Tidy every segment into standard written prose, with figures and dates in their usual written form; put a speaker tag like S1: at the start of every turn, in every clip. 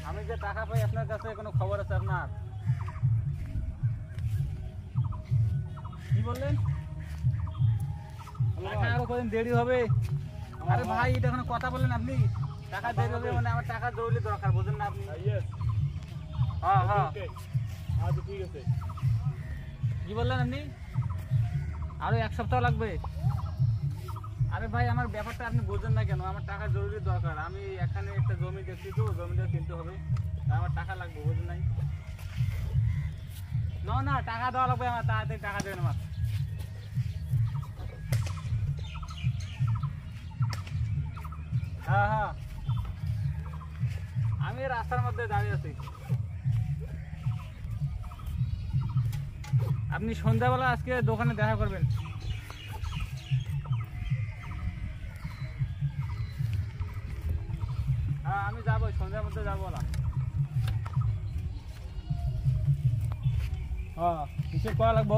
S1: আমি যে টাকা পাই আপনার কাছে কোনো খবর আছে আপনার? কি বললেন? টাকা আরো কদিন দেরি হবে? আরে ভাই এটা কোনো কথা বললেন আপনি? টাকা দেরি হবে মানে আমার টাকা জরুরি দরকার, বুঝেন না আপনি? হ্যাঁ হ্যাঁ আচ্ছা ঠিক আছে। কি বললেন আপনি? আরো এক সপ্তাহ লাগবে? আরে ভাই আমার ব্যাপারটা আপনি বুঝেন না কেন? আমার টাকা জরুরি দরকার। আমি এখানে একটা জমি দেখছি তো, জমিটা কিনতে হবে, আমার টাকা লাগবে, বুঝেন নাই? না না টাকা দেওয়া লাগবে আমার, তাড়াতাড়ি টাকা দেবেন আমার। হ্যাঁ হ্যাঁ আমি রাস্তার মধ্যে দাঁড়িয়ে আছি। আপনি সন্ধ্যাবেলা আজকে দোকানে দেখা করবেন। হ্যাঁ আমি যাবো, সন্ধ্যার মধ্যে যাবো না। হ্যাঁ হিসেব করা লাগবো।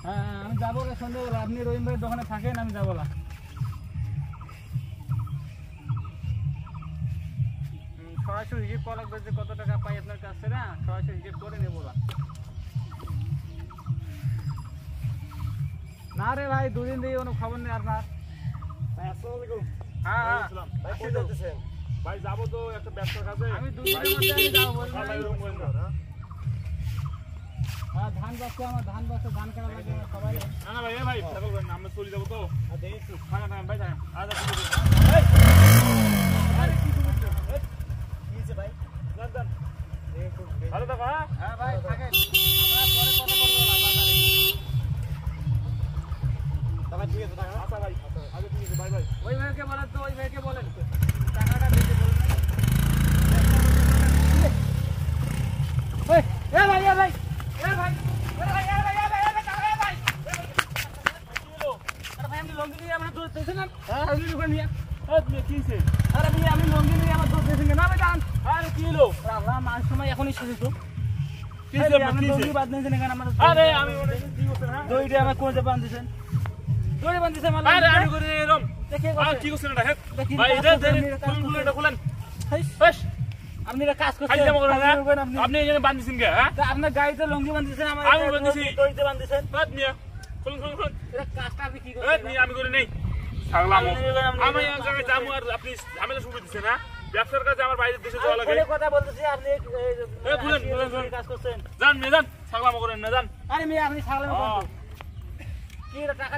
S1: হ্যাঁ আমি যাবো সন্ধ্যাবেলা, আপনি রহিম ভাইয়ের দোকানে থাকেন, আমি যাবো না। সরাসরি হিসেব করা লাগবে যে কত টাকা পাই আপনার কাছে, না সরাসরি হিসেব করে নেবো না। না রে ভাই, দুদিন দিয়ে কোনো খবর নেই আপনার। হ্যাঁ হ্যাঁ
S2: ভাই যাবো তো একটা ব্যবসার কাছে,
S1: আমি দুদিনের মধ্যে যাবো। হ্যাঁ ধান বাঁচতে, আমার ধান বাঁচতে, ধান কাটা লাগে সবাই।
S2: না ভাই ভাই আমরা চলে যাবো তো। ভাই যান আচ্ছা ঠিক আছে। ভালো থাকো।
S1: হ্যাঁ ভাই থাকেন, আমরা পরে কথা বলবো না বাজারে।
S2: ঠিক আছে আচ্ছা ভাই, আচ্ছা ঠিক আছে ভাই ভাই।
S1: ওই ভাইকে বলেন তো, ওই ভাইকে বলেন টাকাটা দিতে বলুন। ভাই এ ভাই এ ভাই এ ভাই এ ভাই এ ভাই এ ভাই এ ভাই টাকা এ ভাই। আরে ভাই আমি লঙ্গি নিয়ে আমার দোষ দিয়েছেন না? হ্যাঁ আমি দোকান নিয়ে।
S2: তুমি কি হইছে?
S1: আরে ভাই আমি লঙ্গি নিয়ে আমার দোষ দিয়েছেন না? ভাই জান
S2: আরে কি হলো?
S1: আল্লাহ মাস সময় এখনই শেষ তো।
S2: কি হইছে?
S1: আপনি লঙ্গি বাদ নিয়েছেন এখানে আমার।
S2: আরে আমি ওরে কি করতে না?
S1: দইটা আমার কোজে বাঁধিয়েছেন, দড়ি বাঁধিয়েছেন আমার।
S2: আরে আমি করে এরম
S1: দেখে
S2: আর কি করছেন এটা?
S1: দেখি
S2: ভাই এটা খুলুন, এটা খুলেন। বেশ
S1: আপনি এটা কাজ করছেন,
S2: খাইতে মগর না আপনি এখানে বাঁধিছেন কে? হ্যাঁ
S1: আপনার গাড়িতে লঙ্গি বাঁধিয়েছেন, আমার
S2: আমি বাঁধিয়েছি।
S1: দড়িতে বাঁধিয়েছেন।
S2: বাদ নিয়া খুলুন খুলুন খুলুন।
S1: এটা কাজটা আপনি কি
S2: এই
S1: করছেন?
S2: নি আমি করে নেই ছাগলাম। আমি এই জায়গায় যাবো আর আপনি ঝামেলা শুরু দিচ্ছেন। না ব্যবসার কাছে আমার বাইরের দেশে যাওয়া লাগে।
S1: ফোনে কথা বলতেছি, আপনি
S2: এই খুলেন খুলেন
S1: কাজ করছেন।
S2: যান মেয়ে যান ছাগলাম করেন না যান।
S1: আরে মেয়ে আপনি ছাগলের মতো কি এটা টাকা